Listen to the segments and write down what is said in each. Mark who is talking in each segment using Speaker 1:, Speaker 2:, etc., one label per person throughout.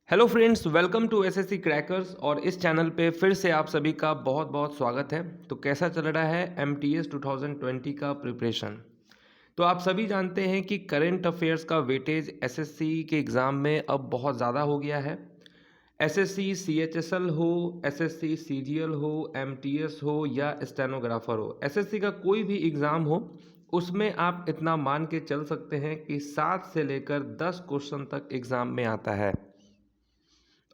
Speaker 1: Hello friends, welcome to SSC crackers. और इस channel पे फिर से आप सभी का बहुत बहुत स्वागत है। तो कैसा चल रहा है एमटीएस 2020 का प्रिपरेशन? तो आप सभी जानते हैं कि करंट अफेयर्स का वेटेज एसएससी के एग्ज़ाम में अब बहुत ज़्यादा हो गया है। एसएससी सीएचएसएल हो, एसएससी सीजीएल हो, एमटीएस हो या स्टेनोग्राफर हो, एसएससी का कोई भी एग्ज़ाम हो, उसमें आप इतना मान के चल सकते हैं कि 7 से लेकर 10 क्वेश्चन तक एग्ज़ाम में आता है।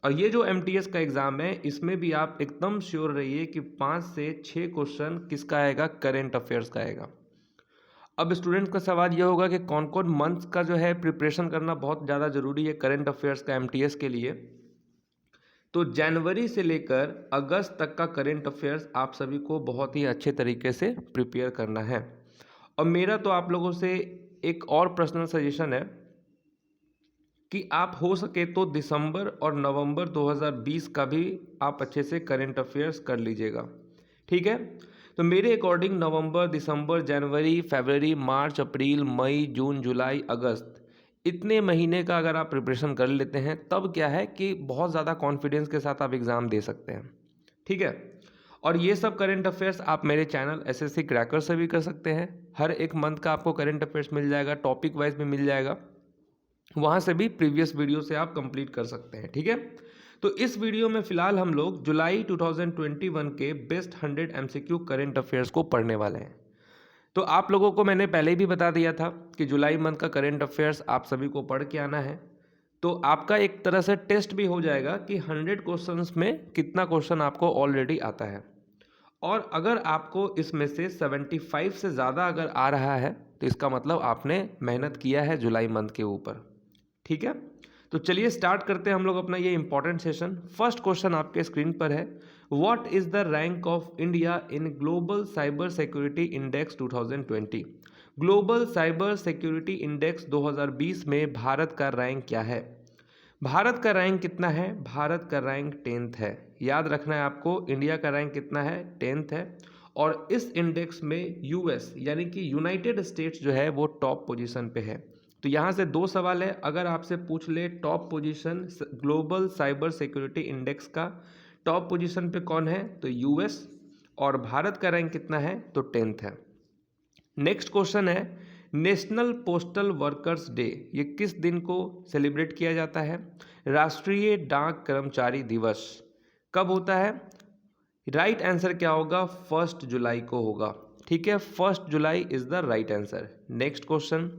Speaker 1: और ये जो एमटीएस का एग्ज़ाम है, इसमें भी आप एकदम श्योर रहिए कि 5 से 6 क्वेश्चन किसका आएगा, करेंट अफेयर्स का आएगा। अब स्टूडेंट का सवाल ये होगा कि कौन कौन मंथ्स का जो है प्रिपरेशन करना बहुत ज़्यादा ज़रूरी है करेंट अफेयर्स का एमटीएस के लिए। तो जनवरी से लेकर अगस्त तक का करेंट अफेयर्स आप सभी को बहुत ही अच्छे तरीके से प्रिपेयर करना है। और मेरा तो आप लोगों से एक और पर्सनल सजेशन है कि आप हो सके तो दिसंबर और नवंबर 2020 का भी आप अच्छे से करेंट अफेयर्स कर लीजिएगा, ठीक है। तो मेरे अकॉर्डिंग नवंबर, दिसंबर, जनवरी, फरवरी, मार्च, अप्रैल, मई, जून, जुलाई, अगस्त, इतने महीने का अगर आप प्रिपरेशन कर लेते हैं तब क्या है कि बहुत ज़्यादा कॉन्फिडेंस के साथ आप एग्ज़ाम दे सकते हैं, ठीक है। और ये सब करंट अफेयर्स आप मेरे चैनल एसएससी क्रैकर से भी कर सकते हैं। हर एक मंथ का आपको करंट अफेयर्स मिल जाएगा, टॉपिक वाइज भी मिल जाएगा, वहाँ से भी प्रीवियस वीडियो से आप कंप्लीट कर सकते हैं, ठीक है। तो इस वीडियो में फिलहाल हम लोग जुलाई 2021 के बेस्ट 100 एमसीक्यू करंट अफेयर्स को पढ़ने वाले हैं। तो आप लोगों को मैंने पहले ही भी बता दिया था कि जुलाई मंथ का करंट अफेयर्स आप सभी को पढ़ के आना है। तो आपका एक तरह से टेस्ट भी हो जाएगा कि 100 क्वेश्चंस में कितना क्वेश्चन आपको ऑलरेडी आता है। और अगर आपको इसमें से 75 से ज़्यादा अगर आ रहा है तो इसका मतलब आपने मेहनत किया है जुलाई मंथ के ऊपर, ठीक है। तो चलिए स्टार्ट करते हैं हम लोग अपना ये इंपॉर्टेंट सेशन। फर्स्ट क्वेश्चन आपके स्क्रीन पर है, what is the rank of India in global cyber security index 2020? Global cyber security index 2020 में भारत का रैंक क्या है? भारत का रैंक कितना है? भारत का रैंक 10th है। याद रखना है आपको, इंडिया का रैंक कितना है? 10th है। और इस इंडेक्स में यूएस यानी कि यूनाइटेड स्टेट्स जो है वो टॉप पोजीशन पे है। तो यहाँ से दो सवाल है, अगर आपसे पूछ ले top position global cyber security index का टॉप पोजीशन पे कौन है, तो यूएस। और भारत का रैंक कितना है, तो 10th है। नेक्स्ट क्वेश्चन है, नेशनल पोस्टल वर्कर्स डे ये किस दिन को सेलिब्रेट किया जाता है? राष्ट्रीय डाक कर्मचारी दिवस कब होता है? राइट आंसर क्या होगा? 1 जुलाई को होगा, ठीक है। 1 July is the right answer. Next question,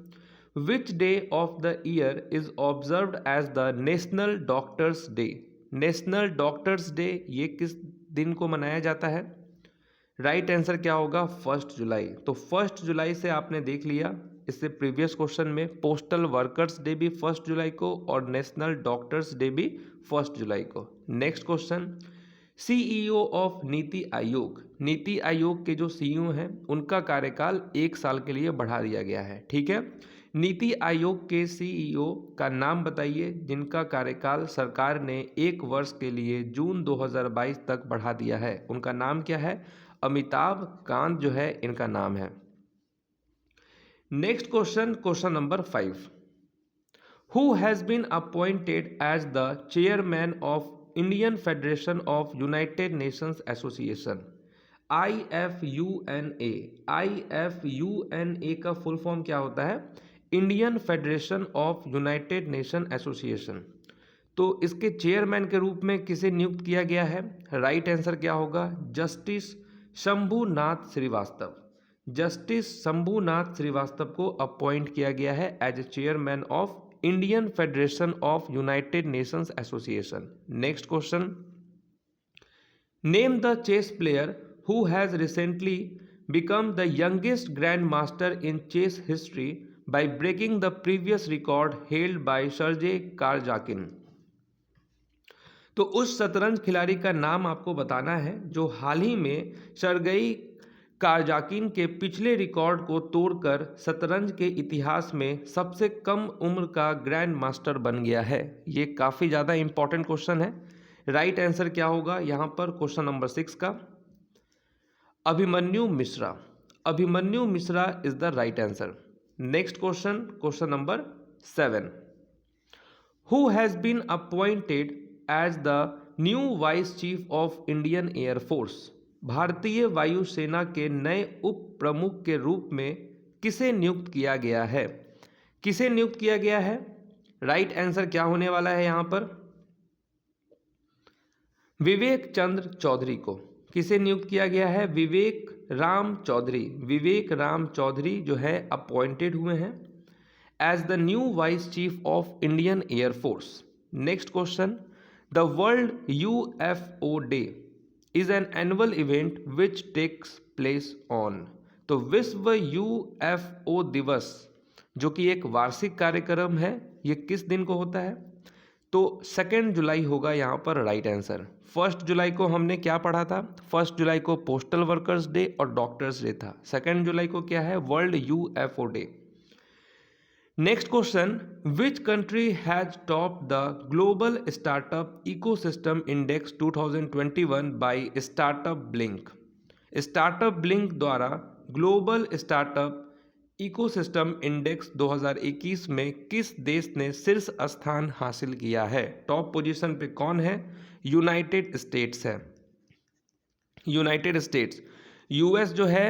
Speaker 1: which day of the year is observed as the national doctors day? National doctors day ये किस दिन को मनाया जाता है? राइट आंसर क्या होगा? 1 जुलाई। तो 1 जुलाई से आपने देख लिया, इससे प्रीवियस क्वेश्चन में पोस्टल वर्कर्स डे भी 1 जुलाई को और नेशनल डॉक्टर्स डे भी 1 जुलाई को। Next question, CEO of NITI Aayog, NITI Aayog के जो सीईओ हैं उनका कार्यकाल 1 साल के लिए बढ़ा दिया गया है, ठीक है। नीति आयोग के सीईओ का नाम बताइए जिनका कार्यकाल सरकार ने 1 वर्ष के लिए जून 2022 तक बढ़ा दिया है। उनका नाम क्या है? अमिताभ कांत जो है इनका नाम है। Next question, question number 5, who has been appointed as the chairman of Indian federation of united nations association? IFUNA, IFUNA का फुल फॉर्म क्या होता है? Indian federation of united nation association. तो इसके चेयरमैन के रूप में किसे नियुक्त किया गया है? राइट आंसर क्या होगा? जस्टिस शंभुनाथ श्रीवास्तव। जस्टिस शंभुनाथ श्रीवास्तव को अपॉइंट किया गया है as a chairman of Indian federation of united nations association. Next question, name the chess player who has recently become the youngest grandmaster in chess history by breaking the previous record held by Sergey Karjakin? तो उस शतरंज खिलाड़ी का नाम आपको बताना है जो हाल ही में सर्गेई कारजाकिन के पिछले रिकॉर्ड को तोड़कर शतरंज के इतिहास में सबसे कम उम्र का ग्रैंड मास्टर बन गया है। ये काफ़ी ज़्यादा इंपॉर्टेंट क्वेश्चन है। राइट आंसर क्या होगा यहाँ पर क्वेश्चन नंबर 6 का? Abhimanyu Mishra. Abhimanyu Mishra is the right answer. Next question, question number 7, who has been appointed as the new vice chief of Indian air force? भारतीय वायुसेना के नए उप प्रमुख के रूप में किसे नियुक्त किया गया है? किसे नियुक्त किया गया है? राइट आंसर क्या होने वाला है यहां पर? विवेक चंद्र चौधरी को। किसे नियुक्त किया गया है? विवेक राम चौधरी। विवेक राम चौधरी जो है अपॉइंटेड हुए हैं as the new vice chief of Indian air force. Next question, the world UFO day is an annual event which takes place on. तो विश्व यूएफओ दिवस जो कि एक वार्षिक कार्यक्रम है, ये किस दिन को होता है? तो 2 जुलाई होगा यहाँ पर राइट आंसर। 1 जुलाई को हमने क्या पढ़ा था? 1 जुलाई को पोस्टल वर्कर्स डे और डॉक्टर्स डे था। 2 जुलाई को क्या है? World UFO day. Next question, which country has top the global startup ecosystem index 2021 by startup blink? Startup blink द्वारा ग्लोबल स्टार्टअप इकोसिस्टम इंडेक्स 2021 में किस देश ने शीर्ष स्थान हासिल किया है? टॉप पोजीशन पे कौन है? यूनाइटेड स्टेट्स है। United states. यूएस जो है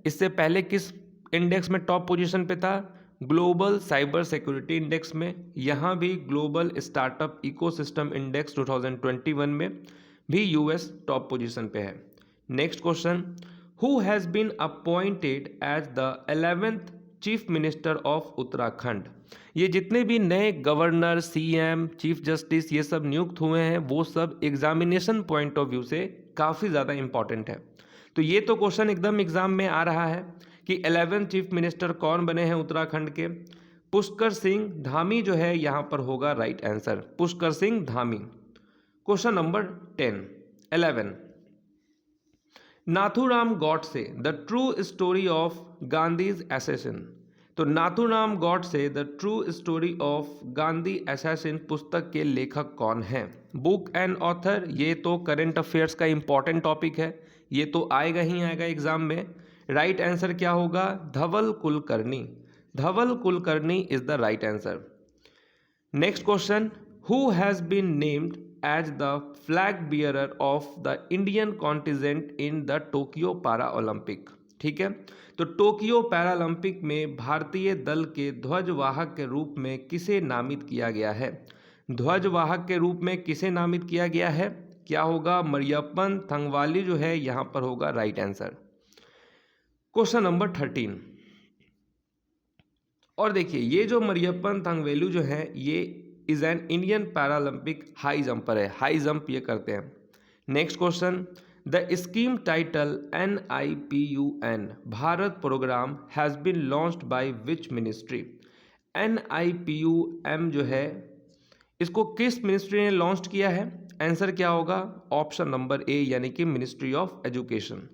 Speaker 1: इससे पहले किस इंडेक्स में टॉप पोजीशन पे था? ग्लोबल साइबर सिक्योरिटी इंडेक्स में। यहाँ भी ग्लोबल स्टार्टअप इकोसिस्टम इंडेक्स 2021 में भी यूएस टॉप पोजीशन पे है। Next question, who has been appointed as the 11th chief minister of Uttarakhand? ये जितने भी नए गवर्नर, सीएम, चीफ जस्टिस ये सब नियुक्त हुए हैं वो सब एग्जामिनेशन पॉइंट ऑफ व्यू से काफ़ी ज़्यादा इंपॉर्टेंट है। तो ये तो क्वेश्चन एकदम एग्जाम में आ रहा है कि 11 चीफ मिनिस्टर कौन बने हैं उत्तराखंड के? पुष्कर सिंह धामी जो है यहाँ पर होगा right answer, Pushkar Singh Dhami. Question number 11। Nathuram Godse the true story of Gandhi's assassin. तो Nathuram Godse the true story of Gandhi assassin पुस्तक के लेखक कौन हैं? बुक एंड ऑथर, ये तो करंट अफेयर्स का इंपॉर्टेंट टॉपिक है, ये तो आएगा ही आएगा एग्जाम में। राइट आंसर क्या होगा? Dhaval Kulkarni. Dhaval Kulkarni is the right answer. Next question, who has been named as the flag bearer of the Indian contingent in the Tokyo para Olympic? ठीक है, तो टोक्यो पैरालंपिक में भारतीय दल के ध्वजवाहक के रूप में किसे नामित किया गया है? ध्वजवाहक के रूप में किसे नामित किया गया है? क्या होगा? मरियप्पन थंगवाली जो है यहां पर होगा राइट आंसर। Question number 13। और देखिए ये जो मरियप्पन थंगवेलु जो है ये is an Indian paralympic high jumper है, हाई जंप ये करते हैं। Next question, the scheme title NIPUN Bharat program has been launched by which ministry? NIPUM जो है इसको किस मिनिस्ट्री ने लॉन्च किया है? आंसर क्या होगा? ऑप्शन नंबर ए यानी कि मिनिस्ट्री ऑफ एजुकेशन।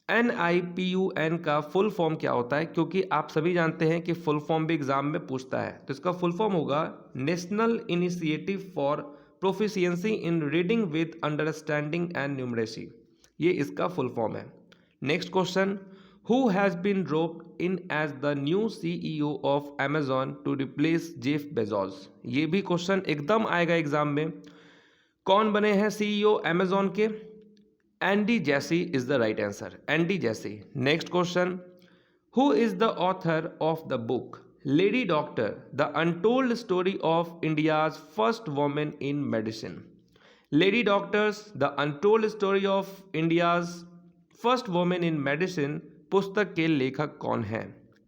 Speaker 1: NIPUN का फुल फॉर्म क्या होता है? क्योंकि आप सभी जानते हैं कि फुल फॉर्म भी एग्जाम में पूछता है, तो इसका फुल फॉर्म होगा national initiative for proficiency in reading with understanding and numeracy, ये इसका फुल फॉर्म है। Next question, who has been dropped in as the new CEO of Amazon to replace Jeff Bezos? ये भी question एकदम आएगा exam में। कौन बने हैं CEO Amazon के? Andy Jassy is the right answer, Andy Jassy. Next question, who is the author of the book lady doctor the untold story of India's first women in medicine? Lady doctors the untold story of India's first women in medicine पुस्तक के लेखक कौन हैं?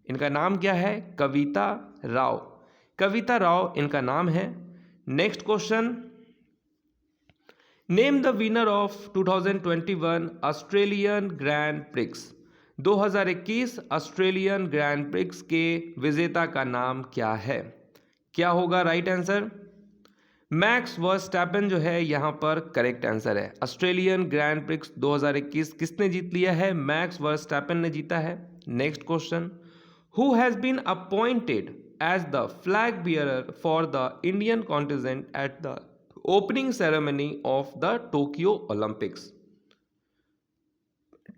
Speaker 1: इनका नाम क्या है? कविता राव। कविता राव इनका नाम है। Next question, name the winner of 2021 Australian grand prix. 2021 Australian grand prix के विजेता का नाम क्या है? क्या होगा राइट आंसर? मैक्स वर्स्टैपेन जो है यहाँ पर करेक्ट आंसर है। ऑस्ट्रेलियन ग्रैंड प्रिक्स 2021 किसने जीत लिया है? मैक्स वर्स्टैपेन ने जीता है। Next question, who has been appointed as the flag bearer for the Indian contingent at the opening ceremony of the Tokyo Olympics?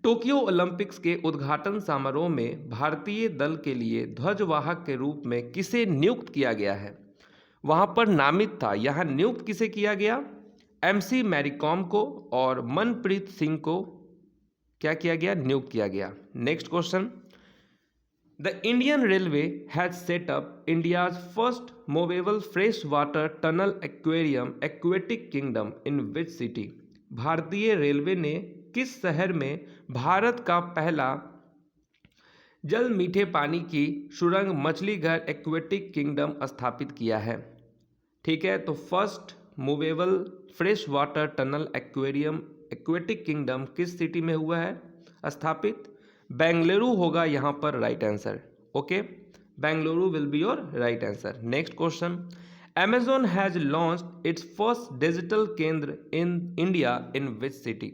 Speaker 1: Tokyo Olympics के उद्घाटन समारोह में भारतीय दल के लिए ध्वजवाहक के रूप में किसे नियुक्त किया गया है? वहाँ पर नामित था। यहाँ नियुक्त किसे किया गया? MC मैरीकॉम को और मनप्रीत सिंह को क्या किया गया? नियुक्त किया गया। Next question, the Indian railway has set up India's first movable fresh water tunnel aquarium aquatic kingdom in which city? भारतीय रेलवे ने किस शहर में भारत का पहला जल मीठे पानी की सुरंग मछली घर एक्वेटिक किंगडम स्थापित किया है? ठीक है, तो first movable fresh water tunnel aquarium aquatic kingdom किस सिटी में हुआ है स्थापित? बेंगलुरु होगा यहाँ पर right answer. Okay, Bengaluru will be your right answer. Next question, Amazon has launched its first digital Kendra in India in which city?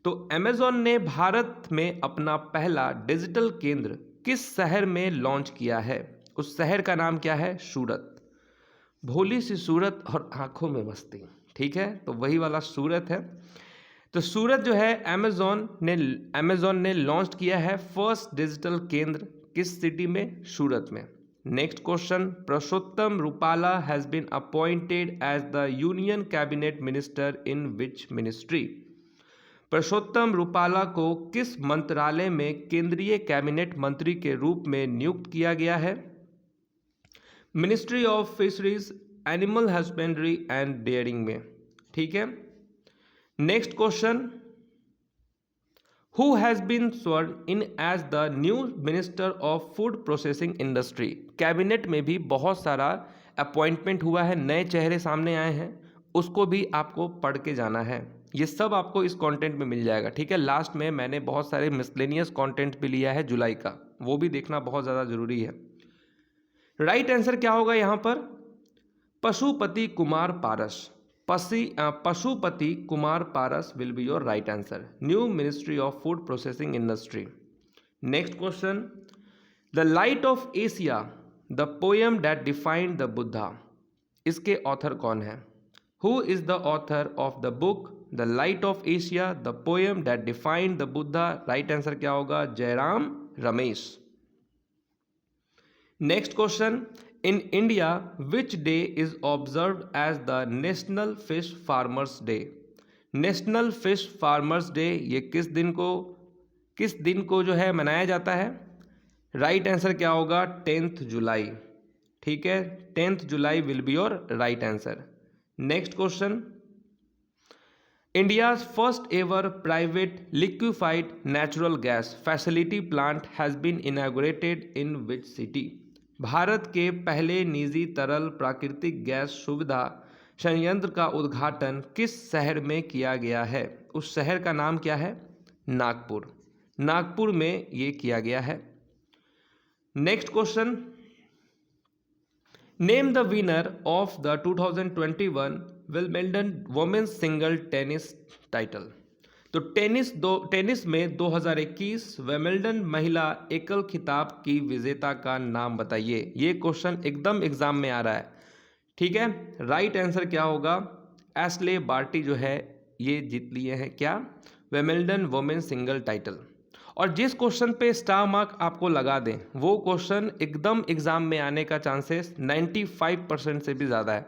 Speaker 1: तो Amazon ने भारत में अपना पहला डिजिटल केंद्र किस शहर में लॉन्च किया है? उस शहर का नाम क्या है? सूरत। भोली सी सूरत और आंखों में मस्ती, ठीक है, तो वही वाला सूरत है। तो सूरत जो है अमेजोन ने लॉन्च किया है फर्स्ट डिजिटल केंद्र किस सिटी में? सूरत में। Next question, Purushottam Rupala has been appointed as the union cabinet minister in which ministry? Purushottam Rupala को किस मंत्रालय में केंद्रीय कैबिनेट मंत्री के रूप में नियुक्त किया गया है? Ministry of fisheries, animal husbandry and dairying में, ठीक है। Next question, who has been sworn in as the new minister of food processing industry? Cabinet में भी बहुत सारा अपॉइंटमेंट हुआ है, नए चेहरे सामने आए हैं, उसको भी आपको पढ़ के जाना है। ये सब आपको इस कंटेंट में मिल जाएगा, ठीक है। लास्ट में मैंने बहुत सारे मिसलेनियस कंटेंट भी लिया है जुलाई का, वो भी देखना बहुत ज़्यादा जरूरी है। राइट आंसर क्या होगा यहाँ पर? Pashupati Kumar Paras. Pashupati Kumar Paras will be your right answer, new ministry of food processing industry. Next question, the light of Asia, the poem that defined the Buddha, इसके ऑथर कौन है? Who is the author of the book the light of Asia, the poem that defined the Buddha? Right answer क्या होगा? Jairam Ramesh. Next question, in India which day is observed as the national fish farmers day? National fish farmers day ये किस दिन को जो है मनाया जाता है? राइट आंसर क्या होगा? 10 जुलाई, ठीक है, 10 July will be your right answer. Next question, India's first ever private liquefied natural gas facility plant has been inaugurated in which city? भारत के पहले निजी तरल प्राकृतिक गैस सुविधा संयंत्र का उद्घाटन किस शहर में किया गया है? उस शहर का नाम क्या है? नागपुर। नागपुर में ये किया गया है। Next question, name the winner of the 2021 Wimbledon women's single tennis title. तो टेनिस में 2021 विंबलडन महिला एकल खिताब की विजेता का नाम बताइए। ये क्वेश्चन एकदम एग्जाम में आ रहा है, ठीक है। राइट आंसर क्या होगा? एशले बार्टी जो है ये जीत लिए हैं क्या? Wimbledon women's single title. और जिस क्वेश्चन पे स्टार मार्क आपको लगा दें वो क्वेश्चन एकदम एग्जाम में आने का चांसेस 95% से भी ज़्यादा है।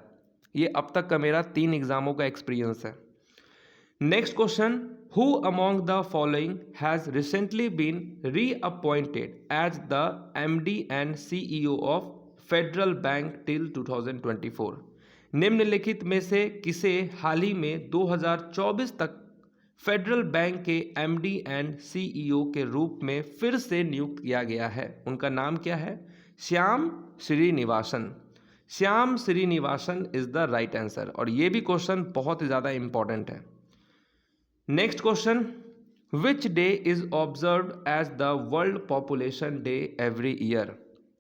Speaker 1: ये अब तक का मेरा 3 एग्जामों का एक्सपीरियंस है। Next question, who among the following has recently been reappointed as the MD and CEO of Federal Bank till 2024? निम्नलिखित में से किसे हाल ही में 2024 तक फेडरल बैंक के MD एंड CEO के रूप में फिर से नियुक्त किया गया है? उनका नाम क्या है? Shyam Srinivasan. Shyam Srinivasan is the right answer, और ये भी क्वेश्चन बहुत ही ज़्यादा इंपॉर्टेंट है। Next question, which day is observed as the world population day every year?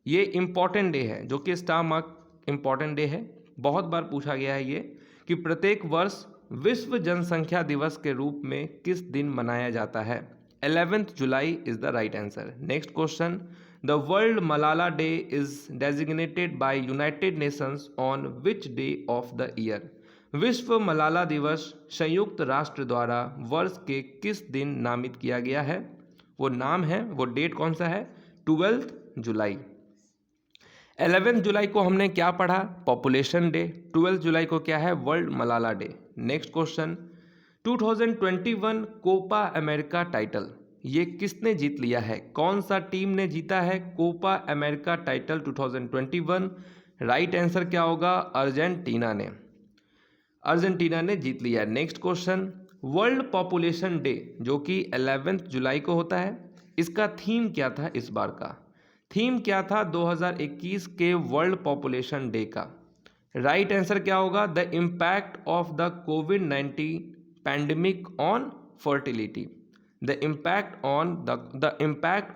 Speaker 1: ये इंपॉर्टेंट डे है, जो कि स्टार मार्क इंपॉर्टेंट डे है, बहुत बार पूछा गया है ये कि प्रत्येक वर्ष विश्व जनसंख्या दिवस के रूप में किस दिन मनाया जाता है? 11 जुलाई is the right answer. Next question, the world Malala day is designated by United Nations on which day of the year? विश्व मलाला दिवस संयुक्त राष्ट्र द्वारा वर्ष के किस दिन नामित किया गया है? वो नाम है, वो डेट कौन सा है? 12 जुलाई। 11 जुलाई को हमने क्या पढ़ा? Population day. 12 जुलाई को क्या है? World Malala day. Next question, 2021 Copa America title ये किसने जीत लिया है? कौन सा टीम ने जीता है Copa America title 2021? Right answer क्या होगा? अर्जेंटीना ने। अर्जेंटीना ने जीत लिया है। Next question, world population day जो कि 11 जुलाई को होता है, इसका थीम क्या था? इस बार का थीम क्या था 2021 के वर्ल्ड पॉपुलेशन डे का? राइट आंसर क्या होगा? The impact of the covid pandemic on fertility. The impact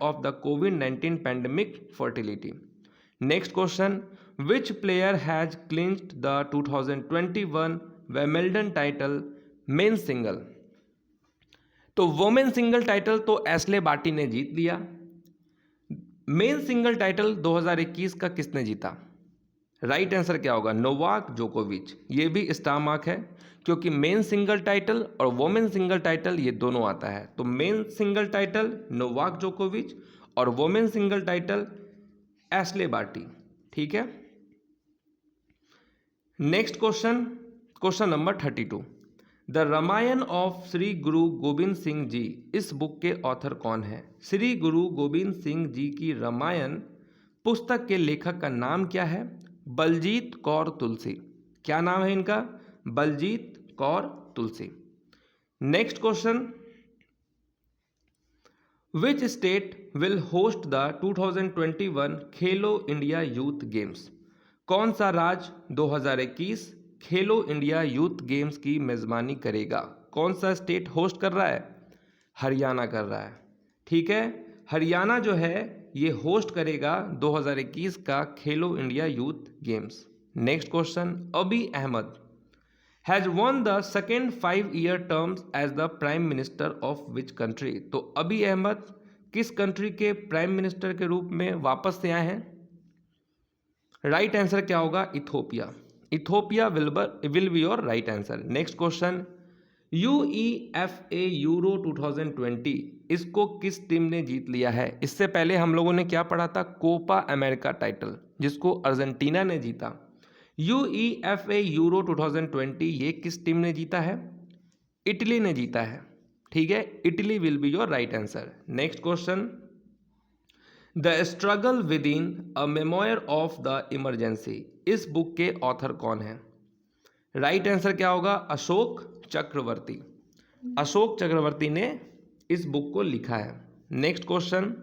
Speaker 1: of the covid pandemic fertility. Next question, which player has clinched the 2021 Wimbledon title men single? तो women single title तो Ashleigh Barty ने जीत लिया। Men single title 2021 का किसने जीता? Right answer क्या होगा? नोवाक जोकोविच। ये भी स्टार मार्क है क्योंकि मेन सिंगल टाइटल और वुमेन सिंगल टाइटल ये दोनों आता है। तो मेन सिंगल टाइटल नोवाक जोकोविच और women single title Ashleigh Barty. ठीक है। Next question, question number 32, the Ramayan of Shri Guru Gobind Singh ji, इस बुक के ऑथर कौन है? श्री गुरु गोविंद सिंह जी की रामायण पुस्तक के लेखक का नाम क्या है? बलजीत कौर तुलसी। क्या नाम है इनका? Baljit Kaur Tulsi. Next question, which state will host the 2021 Khelo India youth games? कौन सा राज्य 2021 खेलो इंडिया यूथ गेम्स की मेजबानी करेगा? कौन सा स्टेट होस्ट कर रहा है? हरियाणा कर रहा है। ठीक है, हरियाणा जो है ये होस्ट करेगा 2021 का Khelo India youth games. Next question, Abiy Ahmed has won the second 5-year terms as the prime minister of which country? तो अबी अहमद किस कंट्री के प्राइम मिनिस्टर के रूप में वापस से आए हैं? राइट आंसर क्या होगा? Ethiopia. Ethiopia will be your right answer. Next question, UEFA Euro 2020 इसको किस टीम ने जीत लिया है? इससे पहले हम लोगों ने क्या पढ़ा था? कोपा अमेरिका टाइटल जिसको अर्जेंटीना ने जीता। UEFA यूरो 2020 ये किस टीम ने जीता है? इटली ने जीता है। ठीक है, Italy will be your right answer. Next question, the struggle within a memoir of the emergency, इस बुक के ऑथर कौन है? राइट आंसर क्या होगा? अशोक चक्रवर्ती। अशोक चक्रवर्ती ने इस बुक को लिखा है। Next question,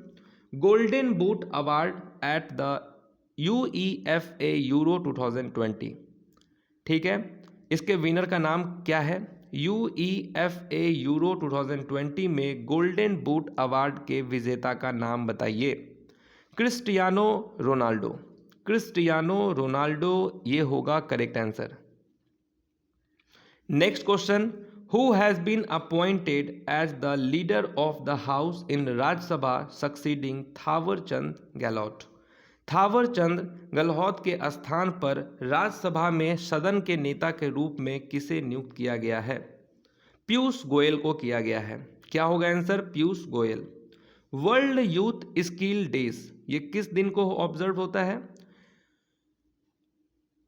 Speaker 1: golden boot award at the UEFA Euro 2020, ठीक है, इसके विनर का नाम क्या है? UEFA यूरो 2020 में गोल्डन बूट अवार्ड के विजेता का नाम बताइए। Cristiano Ronaldo. क्रिस्टियानो रोनाल्डो ये होगा correct answer. Next question, who has been appointed as the leader of the house in Rajya Sabha succeeding Thawar Chand Gehlot? Thawar Chand Gehlot के स्थान पर राज्यसभा में सदन के नेता के रूप में किसे नियुक्त किया गया है? पीयूष गोयल को किया गया है। क्या होगा आंसर? Piyush Goyal. World youth skill days ये किस दिन को ऑब्जर्व होता है?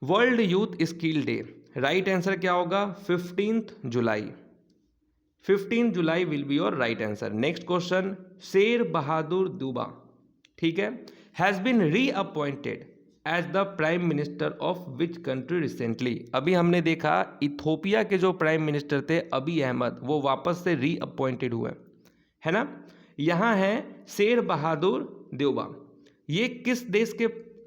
Speaker 1: World youth skill day. Right answer क्या होगा? 15 जुलाई। 15 July will be your right answer. Next question, Sher Bahadur Deuba, ठीक है, has been reappointed as the prime minister of which country recently? अभी हमने देखा इथोपिया के जो प्राइम मिनिस्टर थे अबी अहमद, वो वापस से रीअपॉइंटेड हुए, है ना। यहाँ है शेर बहादुर देउबा, ये किस देश के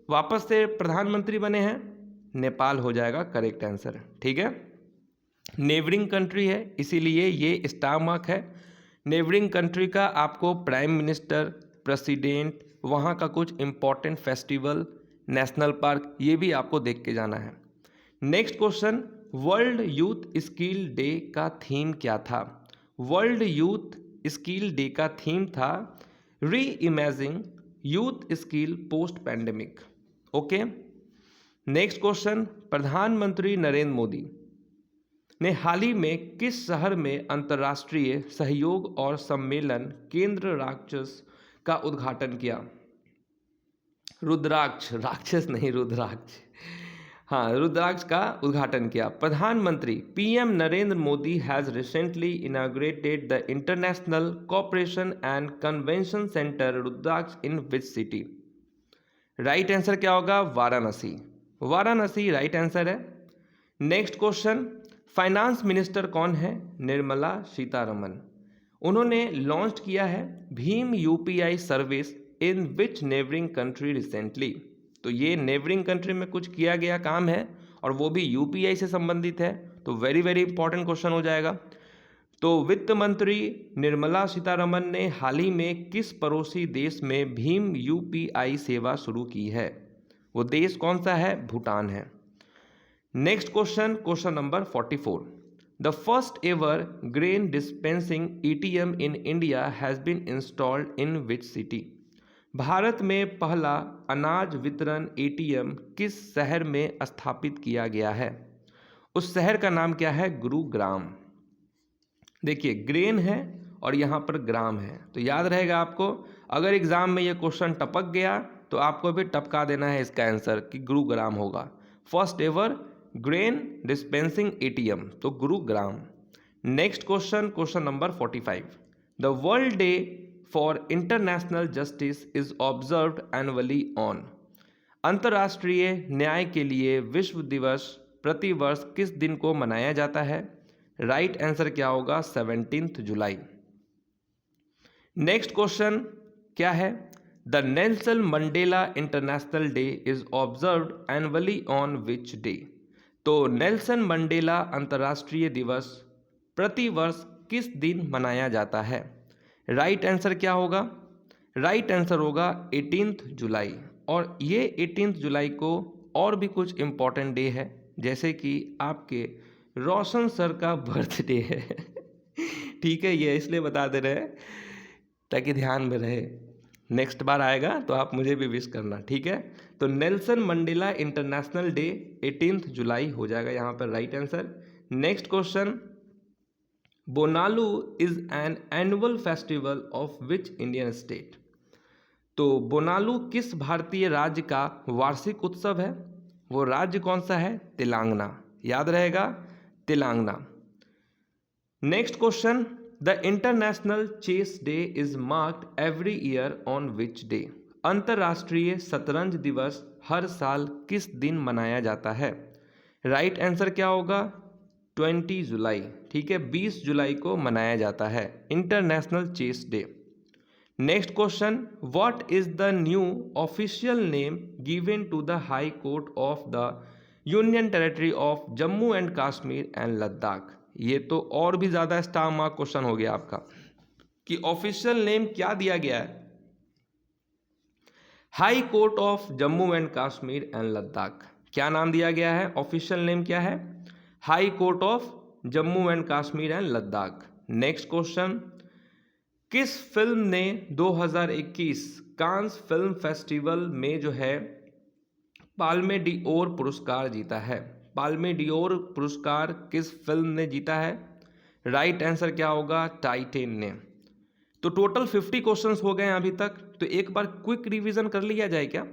Speaker 1: वापस से प्रधानमंत्री बने हैं? नेपाल हो जाएगा करेक्ट आंसर। ठीक है, नेबरिंग कंट्री है इसीलिए ये स्टार मार्क है। नेबरिंग कंट्री का आपको प्राइम मिनिस्टर, प्रेसिडेंट, वहाँ का कुछ इंपॉर्टेंट फेस्टिवल, नेशनल पार्क, ये भी आपको देख के जाना है। Next question, world youth skill day का थीम क्या था? वर्ल्ड यूथ स्किल डे का थीम था री imaging youth skill post pandemic. Okay. Next question, प्रधानमंत्री नरेंद्र मोदी ने हाल ही में किस शहर में अंतर्राष्ट्रीय सहयोग और सम्मेलन केंद्र राक्षस का उद्घाटन किया? रुद्राक्ष, राक्षस नहीं, रुद्राक्ष। हाँ, रुद्राक्ष का उद्घाटन किया। प्रधानमंत्री PM Narendra Modi has recently inaugurated the international cooperation and convention centre Rudraksh in which city? Right answer क्या होगा? वाराणसी। वाराणसी राइट आंसर है। नेक्स्ट क्वेश्चन, फाइनेंस मिनिस्टर कौन है? निर्मला सीतारमन। उन्होंने लॉन्च किया है भीम UPI service in which neighbouring country recently? तो ये नेबरिंग कंट्री में कुछ किया गया काम है और वो भी यूपीआई से संबंधित है, तो वेरी वेरी इंपॉर्टेंट क्वेश्चन हो जाएगा। तो वित्त मंत्री निर्मला सीतारमन ने हाल ही में किस पड़ोसी देश में भीम यूपीआई सेवा शुरू की है? वो देश कौन सा है? भूटान है। Next question, question number 44, the first ever grain dispensing ATM in India has been installed in which city? भारत में पहला अनाज वितरण एटीएम किस शहर में स्थापित किया गया है? उस शहर का नाम क्या है? गुरुग्राम। देखिए, ग्रेन है और यहाँ पर ग्राम है, तो याद रहेगा आपको। अगर एग्जाम में ये क्वेश्चन टपक गया तो आपको भी टपका देना है इसका आंसर कि गुरुग्राम होगा। First ever grain dispensing ATM, तो Gurugram. Next question, question number 45, the world day for international justice is observed annually on? अंतर्राष्ट्रीय न्याय के लिए विश्व दिवस प्रतिवर्ष किस दिन को मनाया जाता है? राइट आंसर क्या होगा? 17 जुलाई। नेक्स्ट क्वेश्चन क्या है? The Nelson Mandela international day is observed annually on which day? तो नेल्सन मंडेला अंतर्राष्ट्रीय दिवस प्रतिवर्ष किस दिन मनाया जाता है? राइट आंसर क्या होगा? राइट आंसर होगा 18 जुलाई। और ये 18 जुलाई को और भी कुछ इम्पॉर्टेंट डे है, जैसे कि आपके रोशन सर का बर्थडे है। ठीक है, ये इसलिए बता दे रहे हैं ताकि ध्यान में रहे, नेक्स्ट बार आएगा तो आप मुझे भी विश करना, ठीक है। तो नेल्सन मंडेला इंटरनेशनल डे 18 जुलाई हो जाएगा यहाँ पर right answer. Next question, Bonalu is an annual festival of which Indian state? तो बोनालू किस भारतीय राज्य का वार्षिक उत्सव है? वो राज्य कौन सा है? तेलंगाना। याद रहेगा, Telangana. Next question, the international chess day is marked every year on which day? अंतर्राष्ट्रीय शतरंज दिवस हर साल किस दिन मनाया जाता है? राइट आंसर क्या होगा? 20 जुलाई। ठीक है, 20 जुलाई को मनाया जाता है international chess day. Next question, what is the new official name given to the high court of the union territory of Jammu and Kashmir and Ladakh? ये तो और भी ज़्यादा स्टार मार्क क्वेश्चन हो गया आपका कि ऑफिशियल नेम क्या दिया गया है। High court of Jammu and Kashmir and Ladakh, क्या नाम दिया गया है? ऑफिशियल नेम क्या है? High court of Jammu and Kashmir and Ladakh. Next question, किस फिल्म ने 2021 कांस फिल्म फेस्टिवल में जो है पाल्मे डी ओर पुरस्कार जीता है? पाल्मे डी ओर पुरस्कार किस फिल्म ने जीता है? राइट आंसर क्या होगा? टाइटेन ने। तो टोटल 50 क्वेश्चंस हो गए हैं अभी तक, तो एक बार क्विक रिवीजन कर लिया जाए क्या?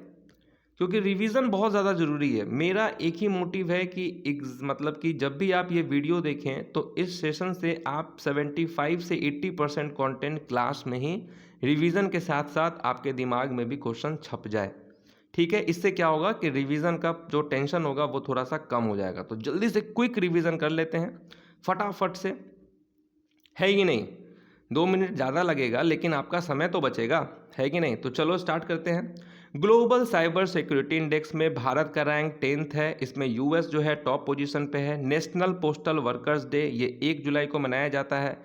Speaker 1: क्योंकि रिवीजन बहुत ज़्यादा ज़रूरी है। मेरा एक ही मोटिव है कि मतलब कि जब भी आप ये वीडियो देखें तो इस सेशन से आप 75 से 80% कंटेंट क्लास में ही रिवीजन के साथ साथ आपके दिमाग में भी क्वेश्चन छप जाए। ठीक है, इससे क्या होगा कि रिवीजन का जो टेंशन होगा वो थोड़ा सा कम हो जाएगा। तो जल्दी से क्विक रिवीजन कर लेते हैं फटाफट से, है कि नहीं? 2 मिनट ज़्यादा लगेगा लेकिन आपका समय तो बचेगा, है कि नहीं? तो चलो स्टार्ट करते हैं। ग्लोबल साइबर सिक्योरिटी इंडेक्स में भारत का रैंक 10th है। इसमें यूएस जो है टॉप पोजीशन पे है। नेशनल पोस्टल वर्कर्स डे ये 1 जुलाई को मनाया जाता है।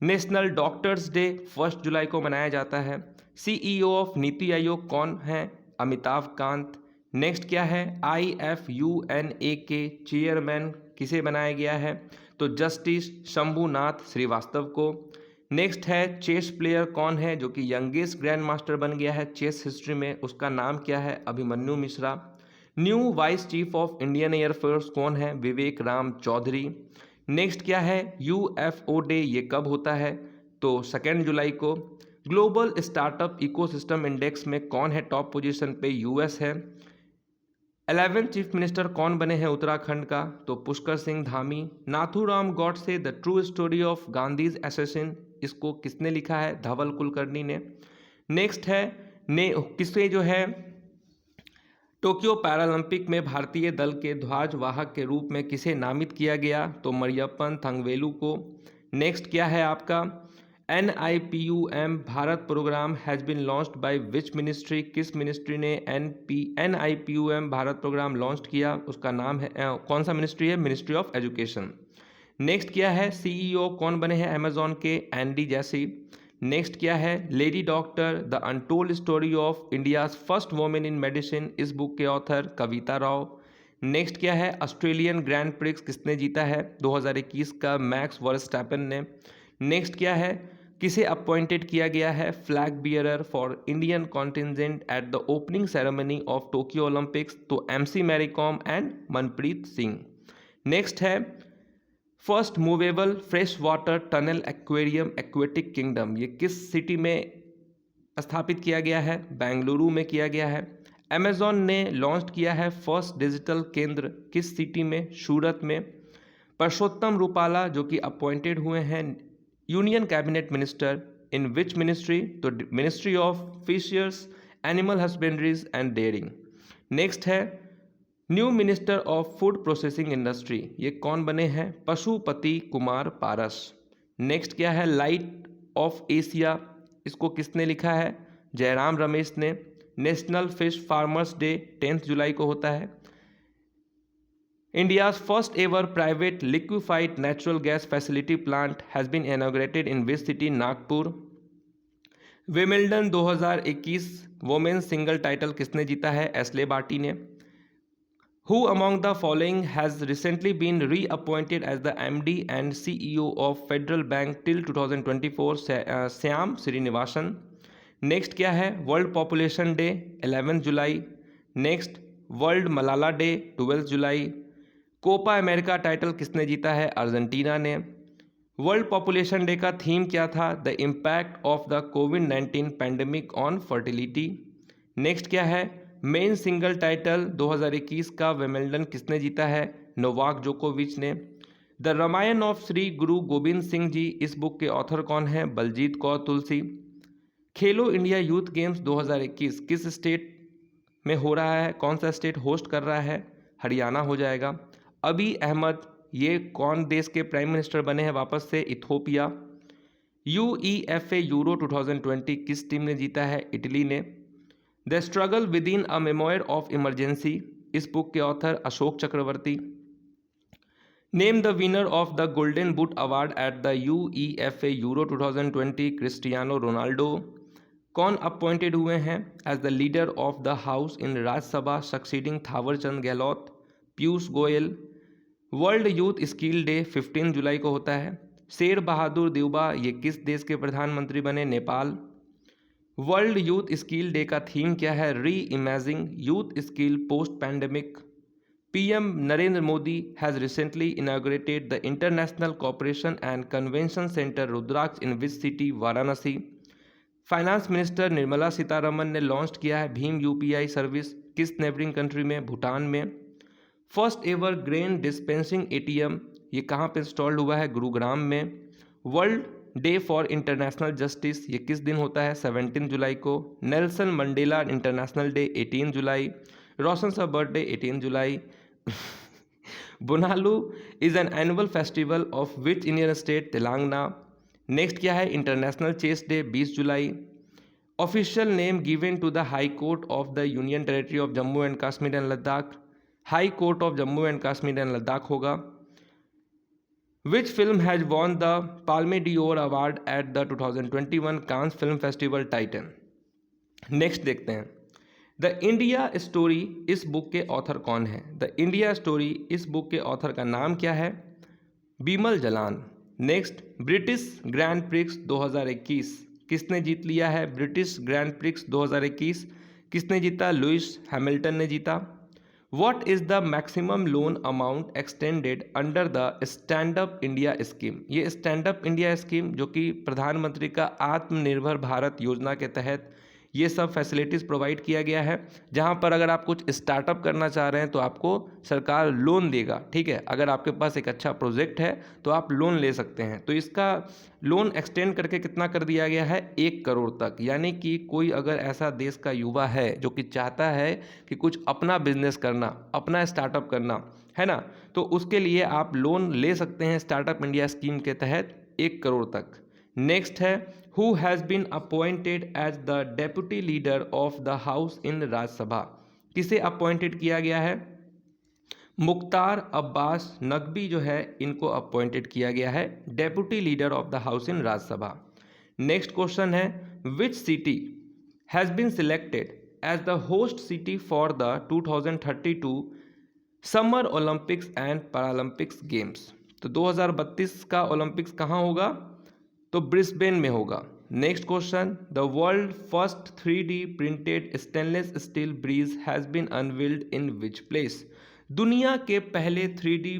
Speaker 1: नेशनल डॉक्टर्स डे 1 जुलाई को मनाया जाता है। CEO ऑफ नीति आयोग कौन है? अमिताभ कांत। नेक्स्ट क्या है? IFUNA के चेयरमैन किसे बनाया गया है? तो जस्टिस शंभुनाथ श्रीवास्तव को। नेक्स्ट है चेस प्लेयर कौन है जो कि यंगेस्ट ग्रैंड मास्टर बन गया है चेस हिस्ट्री में? उसका नाम क्या है? Abhimanyu Mishra. New vice chief of Indian air force कौन है? विवेक राम चौधरी। नेक्स्ट क्या है? UFO डे ये कब होता है? तो 2 जुलाई को। ग्लोबल स्टार्टअप इकोसिस्टम इंडेक्स में कौन है टॉप पोजीशन पे? यूएस है। 11 चीफ मिनिस्टर कौन बने हैं उत्तराखंड का? तो Pushkar Singh Dhami. Nathuram Godse the true story of Gandhi's assassin, इसको किसने लिखा है? धवल कुलकर्णी ने। नेक्स्ट है किसे जो है टोक्यो पैरालंपिक में भारतीय दल के ध्वजवाहक के रूप में किसे नामित किया गया? तो मरियप्पन थंगवेलु को। नेक्स्ट क्या है आपका? NIPUM Bharat program has been launched by which ministry, किस मिनिस्ट्री ने NIPUM भारत प्रोग्राम लॉन्च किया? उसका नाम है कौन सा मिनिस्ट्री है? Ministry of education. नेक्स्ट क्या है? CEO कौन बने हैं अमेजॉन के? Andy Jassy. नेक्स्ट क्या है? Lady doctor the untold story of India's first women in medicine, इस बुक के ऑथर कविता राव। नेक्स्ट क्या है? ऑस्ट्रेलियन ग्रैंड प्रिक्स किसने जीता है? 2021 का मैक्स वर्स्टैपेन ने। नेक्स्ट क्या है? किसे अपॉइंटेड किया गया है flag bearer for Indian contingent at the opening ceremony of Tokyo Olympics? तो MC Mary Kom and Manpreet Singh. Next है first movable fresh water tunnel aquarium aquatic kingdom, ये किस सिटी में स्थापित किया गया है? बेंगलुरु में किया गया है। अमेजॉन ने लॉन्च किया है फर्स्ट डिजिटल केंद्र किस सिटी में? सूरत में। परसोत्तम रूपाला जो कि अपॉइंटेड हुए हैं union cabinet minister in which ministry? तो ministry of fishers animal husbandries and dairying. Next है new minister of food processing industry, ये कौन बने हैं? पशुपति कुमार पारस। नेक्स्ट क्या है? लाइट ऑफ एशिया, इसको किसने लिखा है? जयराम रमेश ने। नेशनल फिश फार्मर्स डे 10 जुलाई को होता है। India's first ever private liquefied natural gas facility plant has been inaugurated in which city? Nagpur. Wimbledon 2021 women's single title किसने जीता है? एस्ले बार्टी ने। Who among the following has recently been reappointed as the MD and CEO of Federal Bank till 2024? Shyam Srinivasan. Next क्या है? World population day 11 जुलाई। Next world Malala day 12 जुलाई। Copa America title किसने जीता है? Argentina ने। World population day का theme क्या था? The impact of the covid pandemic on fertility. Next क्या है? मेन सिंगल टाइटल 2021 का विमिल्डन किसने जीता है? नोवाक जोकोविच ने। द रामायण ऑफ श्री गुरु गोविंद सिंह जी, इस बुक के ऑथर कौन है? बलजीत कौर तुलसी। खेलो इंडिया यूथ गेम्स 2021 किस स्टेट में हो रहा है? कौन सा स्टेट होस्ट कर रहा है? हरियाणा हो जाएगा। अबी अहमद ये कौन देश के प्राइम मिनिस्टर बने हैं वापस से? इथोपिया। UEFA यूरो 2020 किस टीम ने जीता है? इटली ने। The struggle within a memoir of emergency, इस बुक के author Ashok Chakravarty. Name the winner of the golden boot award at the UEFA Euro 2020? Cristiano Ronaldo. कौन अपॉइंटेड हुए हैं as the leader of the house in Rajya Sabha succeeding Thaawarchand Gehlot? Piyush Goyal. World youth skill day 15 जुलाई को होता है। शेर बहादुर देउबा ये किस देश के प्रधानमंत्री बने? Nepal. World youth skill day का थीम क्या है? Reimagining youth skill post pandemic. PM Narendra Modi has recently inaugurated the international cooperation and convention centre Rudraksh in which city? Varanasi. Finance minister Nirmala Sitharaman ने लॉन्च किया है भीम UPI सर्विस किस नेबरिंग कंट्री में? भूटान में। First ever grain dispensing ATM ये कहाँ पे इंस्टॉल्ड हुआ है? गुरुग्राम में। World day for international justice ये किस दिन होता है? 17 जुलाई को। Nelson Mandela international day 18 July. रोशन सा birthday 18 July. Bonalu is an annual festival of which Indian state? Telangana. Next क्या है? International chess day 20 July. Official name given to the high court of the union territory of Jammu and Kashmir and Ladakh? High court of Jammu and Kashmir and Ladakh होगा। Which film has won the Palme Dior award at the 2021 Cannes film festival? Titan. Next देखते हैं the India story, इस book के author कौन है? The India story इस book के author का नाम क्या है? Bimal Jalan. Next British grand prix 2021 किसने जीत लिया है? ब्रिटिश ग्रैंड प्रिक्स 2021 किसने जीता? लुइस हैमिल्टन ने जीता। What is the maximum loan amount extended under the stand up India scheme? ये स्टैंड अप इंडिया स्कीम जो कि प्रधानमंत्री का आत्मनिर्भर भारत योजना के तहत ये सब फैसिलिटीज़ प्रोवाइड किया गया है, जहाँ पर अगर आप कुछ स्टार्टअप करना चाह रहे हैं तो आपको सरकार लोन देगा। ठीक है, अगर आपके पास एक अच्छा प्रोजेक्ट है तो आप लोन ले सकते हैं। तो इसका लोन एक्सटेंड करके कितना कर दिया गया है, 1 करोड़ तक। यानी कि कोई अगर ऐसा देश का युवा है जो कि चाहता है कि कुछ अपना बिजनेस करना, अपना स्टार्टअप करना है ना, तो उसके लिए आप लोन ले सकते हैं स्टार्टअप इंडिया स्कीम के तहत 1 करोड़ तक। नेक्स्ट है, who has been appointed as the deputy leader of the house in Rajya Sabha? किसे अपॉइंटेड किया गया है? मुख्तार अब्बास नकवी जो है इनको अपॉइंटेड किया गया है deputy leader of the house in Rajya Sabha. Next question है, which city has been selected as the host city for the 2032 summer Olympics and Paralympics games? तो 2032 का ओलंपिक्स कहाँ होगा? तो ब्रिस्बेन में होगा। Next question, the world first 3D printed stainless steel bridge has been unveiled in which place? दुनिया के पहले 3D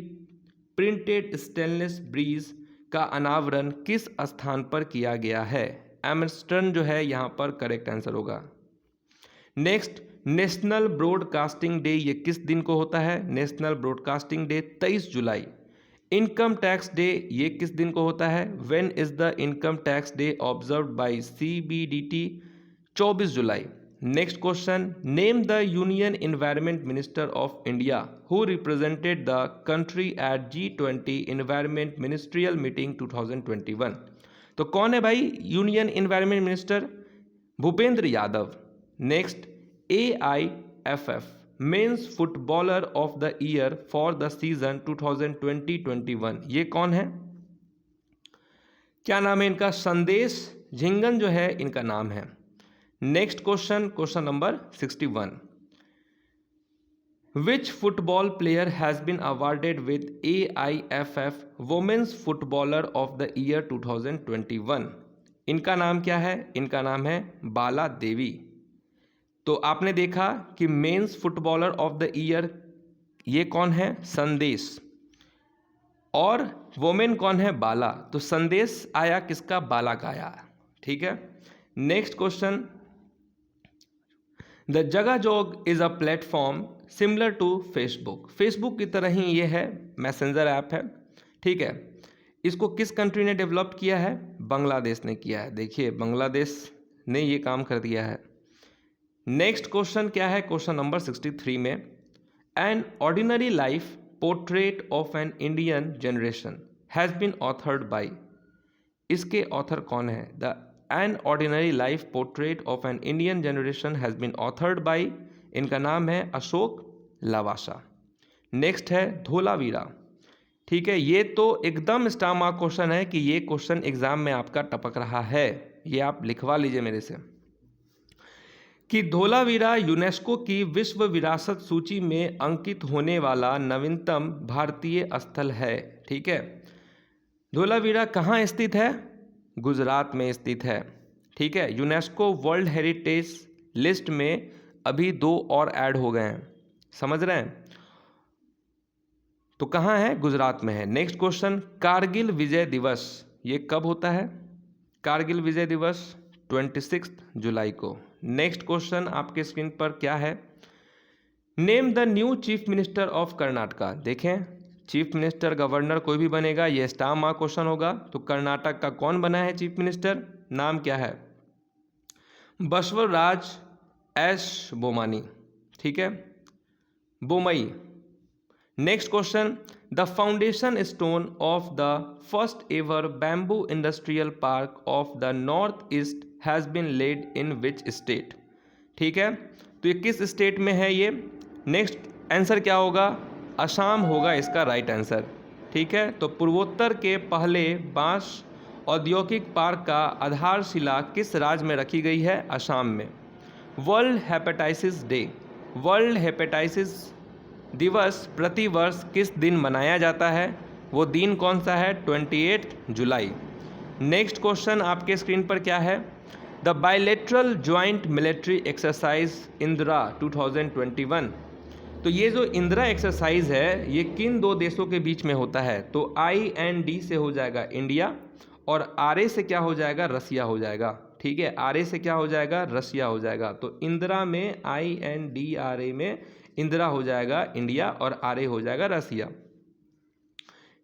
Speaker 1: प्रिंटेड स्टेनलेस ब्रिज का अनावरण किस स्थान पर किया गया है? एम्स्टर्डम जो है यहाँ पर करेक्ट आंसर होगा। नेक्स्ट, नेशनल ब्रॉडकास्टिंग डे ये किस दिन को होता है? नेशनल ब्रॉडकास्टिंग डे 23 जुलाई। इनकम टैक्स डे ये किस दिन को होता है? When is the income tax day observed bye CBDT? 24 July. Next question, name the union environment minister of India who represented the country at G20 environment ministerial meeting 2021? तो कौन है भाई union environment minister? Bhupendra Yadav. Next, AIFF men's footballer of the year for the season 2020-21 ये कौन है? क्या नाम है इनका? संदेश झिंगन जो है इनका नाम है। Next question, question number 61, which football player has been awarded with AIFF women's footballer of the year 2021? इनका नाम क्या है? इनका नाम है बाला देवी। तो आपने देखा कि men's footballer of the year ये कौन है? संदेश। और वोमेन कौन है? बाला। तो संदेश आया किसका? बाला का आया। ठीक है। नेक्स्ट क्वेश्चन, द जगह जॉग is a platform similar to Facebook. Facebook की तरह ही ये है, मैसेंजर ऐप है। ठीक है, इसको किस कंट्री ने डेवलप किया है? बांग्लादेश ने किया है। देखिए बांग्लादेश ने ये काम कर दिया है। नेक्स्ट क्वेश्चन क्या है? क्वेश्चन नंबर 63 में, an ordinary life portrait of an Indian generation has been authored by? इसके ऑथर कौन है? The an ordinary life portrait of an Indian generation has been authored by, इनका नाम है अशोक लवासा। नेक्स्ट है धोलावीरा। ठीक है, ये तो एकदम स्टार मार्क क्वेश्चन है कि ये क्वेश्चन एग्जाम में आपका टपक रहा है, ये आप लिखवा लीजिए मेरे से, कि धोलावीरा यूनेस्को की विश्व विरासत सूची में अंकित होने वाला नवीनतम भारतीय स्थल है। ठीक है, धोलावीरा कहाँ स्थित है? गुजरात में स्थित है। ठीक है, यूनेस्को वर्ल्ड हेरिटेज लिस्ट में अभी 2 और ऐड हो गए हैं, समझ रहे हैं? तो कहाँ है? गुजरात में है। नेक्स्ट क्वेश्चन, कारगिल विजय दिवस ये कब होता है? कारगिल विजय दिवस 26 जुलाई को। नेक्स्ट क्वेश्चन आपके स्क्रीन पर क्या है? Name the new chief minister of Karnataka. देखें, चीफ मिनिस्टर गवर्नर कोई भी बनेगा, ये स्टार मार्क क्वेश्चन होगा। तो कर्नाटक का कौन बना है चीफ मिनिस्टर? नाम क्या है? बसवराज एस बोमानी। ठीक है, Bommai. Next question, the foundation stone of the first ever bamboo industrial park of the north east has been laid in which state? ठीक है, तो ये किस स्टेट में है ये? नेक्स्ट आंसर क्या होगा? असम होगा इसका राइट आंसर। ठीक है, तो पूर्वोत्तर के पहले बांस औद्योगिक पार्क का आधारशिला किस राज्य में रखी गई है? असम में। World hepatitis day, world hepatitis दिवस प्रतिवर्ष किस दिन मनाया जाता है? वो दिन कौन सा है? 28 जुलाई। नेक्स्ट क्वेश्चन आपके स्क्रीन पर क्या है? The bilateral joint military exercise Indira 2021 तो ये जो इंदिरा एक्सरसाइज है ये किन दो देशों के बीच में होता है? तो IND से हो जाएगा इंडिया और RA से क्या हो जाएगा? रसिया हो जाएगा। ठीक है, RA से क्या हो जाएगा? रसिया हो जाएगा। तो इंदिरा में INDRA में इंदिरा हो जाएगा इंडिया और RA हो जाएगा रसिया।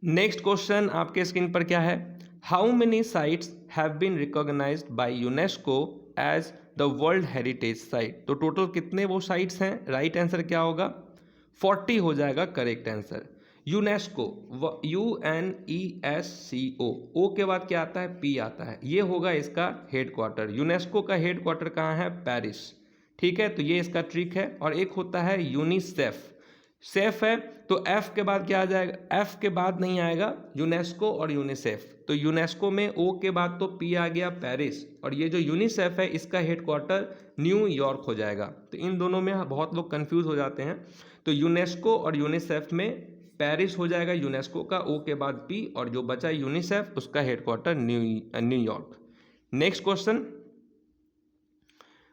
Speaker 1: नेक्स्ट क्वेश्चन आपके स्क्रीन पर क्या है? How many sites have been recognised by UNESCO as the world heritage site? तो टोटल कितने वो साइट्स हैं? राइट आंसर क्या होगा? 40 हो जाएगा करेक्ट आंसर। यूनेस्को, UNESCO, ओ के बाद क्या आता है? P आता है। ये होगा इसका हेडक्वार्टर। यूनेस्को का हेडक्वार्टर कहाँ है? पेरिस। ठीक है, तो ये इसका ट्रिक है। और एक होता है यूनिसेफ, सेफ है तो F के बाद क्या आ जाएगा? F के बाद नहीं आएगा यूनेस्को और यूनिसेफ। तो यूनेस्को में O के बाद तो P आ गया पेरिस, और ये जो यूनिसेफ है इसका हेडक्वार्टर न्यूयॉर्क हो जाएगा। तो इन दोनों में बहुत लोग कंफ्यूज हो जाते हैं। तो यूनेस्को और यूनिसेफ में पेरिस हो जाएगा यूनेस्को का, O के बाद P, और जो बचा यूनिसेफ उसका headquarter New York. Next question,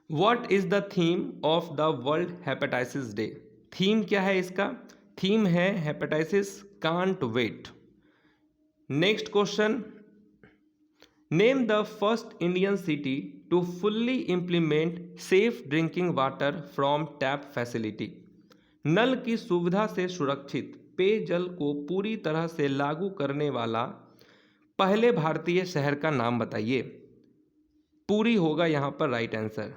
Speaker 1: what is the theme of the world hepatitis day? Theme क्या है इसका? थीम है hepatitis can't wait. Next question, name the first Indian city to fully implement safe drinking water from tap facility. नल की सुविधा से सुरक्षित पेयजल को पूरी तरह से लागू करने वाला पहले भारतीय शहर का नाम बताइए। पूरी होगा यहां पर राइट आंसर।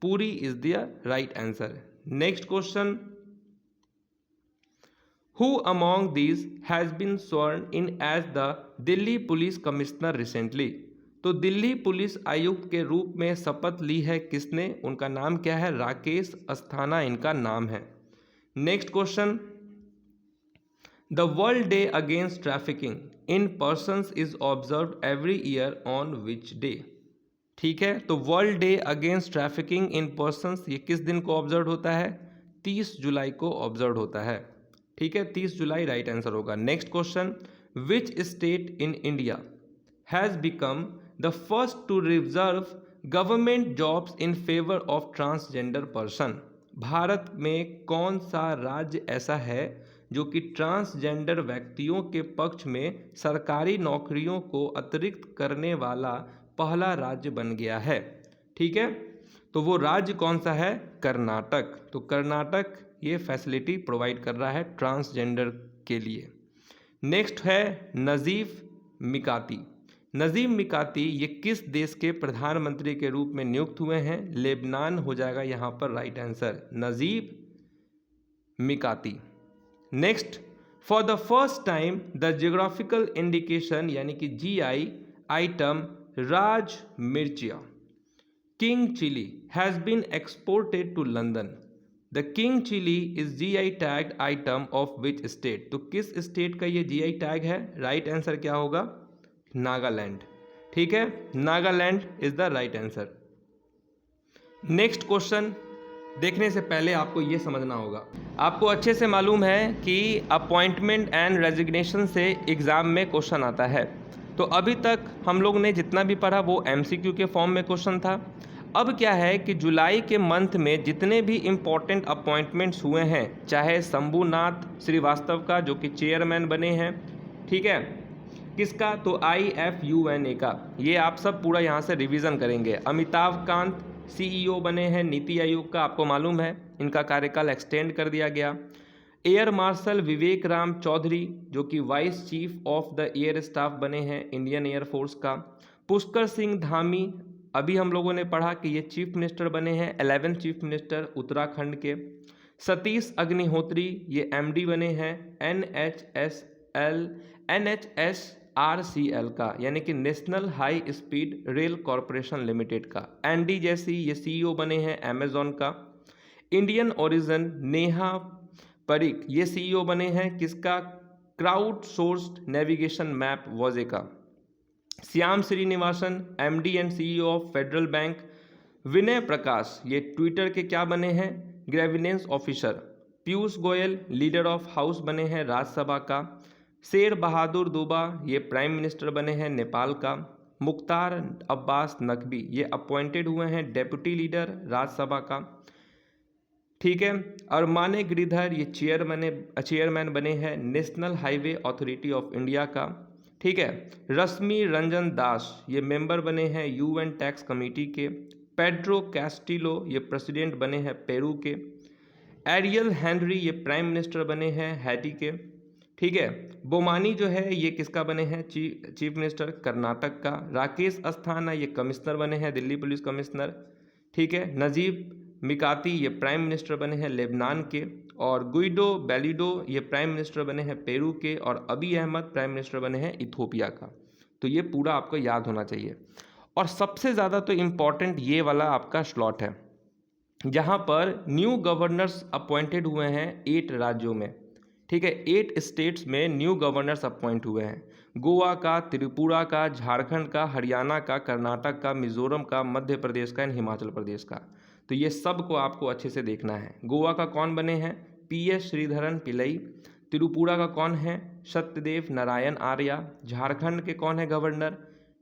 Speaker 1: पूरी is the right answer. Next question, Who among these has been sworn in as the Delhi police commissioner recently? तो दिल्ली पुलिस आयुक्त के रूप में शपथ ली है किसने? उनका नाम क्या है? राकेश अस्थाना इनका नाम है। Next question, the world day against trafficking in persons is observed every year on which day? ठीक है, तो world day against trafficking in persons ये किस दिन को ऑब्जर्व होता है? 30 जुलाई को ऑब्जर्व होता है। ठीक है, 30 जुलाई राइट आंसर होगा। Next question, which state in India has become the first to reserve government jobs in favour of transgender person? भारत में कौन सा राज्य ऐसा है जो कि ट्रांसजेंडर व्यक्तियों के पक्ष में सरकारी नौकरियों को अतिरिक्त करने वाला पहला राज्य बन गया है? ठीक है, तो वो राज्य कौन सा है? कर्नाटक। तो कर्नाटक ये फैसिलिटी प्रोवाइड कर रहा है ट्रांसजेंडर के लिए। नेक्स्ट है नजीफ मिकाती। नजीम मिकाती ये किस देश के प्रधानमंत्री के रूप में नियुक्त हुए हैं? लेबनान हो जाएगा यहाँ पर right answer, Najib Mikati. Next, for the first time the geographical indication यानी कि GI item Raja Mircha king chilli has been exported to London. The king chilli is GI tagged item of which state? तो किस state का ये GI tag है? Right answer क्या होगा? नागालैंड। ठीक है, Nagaland is the right answer. Next question देखने से पहले आपको ये समझना होगा, आपको अच्छे से मालूम है कि अपॉइंटमेंट एंड रेजिग्नेशन से एग्जाम में क्वेश्चन आता है। तो अभी तक हम लोग ने जितना भी पढ़ा वो MCQ के फॉर्म में क्वेश्चन था। अब क्या है कि जुलाई के मंथ में जितने भी इम्पोर्टेंट अपॉइंटमेंट्स हुए हैं, चाहे शंभुनाथ श्रीवास्तव का जो कि चेयरमैन बने हैं, ठीक है, किसका? तो IFUNA का, ये आप सब पूरा यहाँ से रिवीजन करेंगे। अमिताभ कांत CEO बने हैं नीति आयोग का, आपको मालूम है इनका कार्यकाल एक्सटेंड कर दिया गया। एयर मार्शल विवेक राम चौधरी जो कि vice chief of the air staff बने हैं इंडियन एयर फोर्स का। पुष्कर सिंह धामी, अभी हम लोगों ने पढ़ा कि ये चीफ मिनिस्टर बने हैं, 11th चीफ मिनिस्टर उत्तराखंड के। सतीश अग्निहोत्री ये MD बने हैं NHSRCL का, यानी कि national high speed rail corporation limited का। ND जैसी ये CEO बने हैं अमेजॉन का। इंडियन ओरिजिन नेहा परिक ये CEO बने हैं किसका? Crowd sourced navigation map Waze का। Shyam Srinivasan MD and CEO of Federal Bank. Vinay Prakash ये ट्विटर के क्या बने हैं? Grievance officer. Piyush Goyal leader of house बने हैं राज्यसभा का। शेर बहादुर दुबा ये प्राइम मिनिस्टर बने हैं नेपाल का। मुख्तार अब्बास नकवी ये अपॉइंटेड हुए हैं डेप्यूटी लीडर राज्यसभा का। ठीक है। और माने गिरिधर ये चेयरमैन बने हैं national highway authority of India का। ठीक है। रश्मि रंजन दास ये मेंबर बने हैं यूएन टैक्स कमेटी के। पेड्रो कैस्टिलो ये प्रेसिडेंट बने हैं पेरू के। एरियल हेनरी ये प्राइम मिनिस्टर बने हैं हैटी के। ठीक है। बोमानी जो है ये किसका बने हैं चीफ मिनिस्टर कर्नाटक का। राकेश अस्थाना ये कमिश्नर बने हैं दिल्ली पुलिस कमिश्नर। ठीक है। नजीब मिकाती ये प्राइम मिनिस्टर बने हैं लेबनान के। और गुइडो बेलिडो ये प्राइम मिनिस्टर बने हैं पेरू के। और अबी अहमद प्राइम मिनिस्टर बने हैं इथोपिया का। तो ये पूरा आपको याद होना चाहिए। और सबसे ज़्यादा तो इम्पॉर्टेंट ये वाला आपका स्लॉट है जहाँ पर न्यू गवर्नर्स अपॉइंटेड हुए हैं 8 राज्यों में। ठीक है। 8 स्टेट्स में न्यू गवर्नर्स अपॉइंट हुए हैं। गोवा का, त्रिपुरा का, झारखंड का, हरियाणा का, कर्नाटक का, मिजोरम का, मध्य प्रदेश का एंड हिमाचल प्रदेश का। तो ये सब को आपको अच्छे से देखना है। गोवा का कौन बने हैं? PS श्रीधरन पिल्लई। त्रिपुरा का कौन है? सत्यदेव नारायण आर्या। झारखंड के कौन है गवर्नर?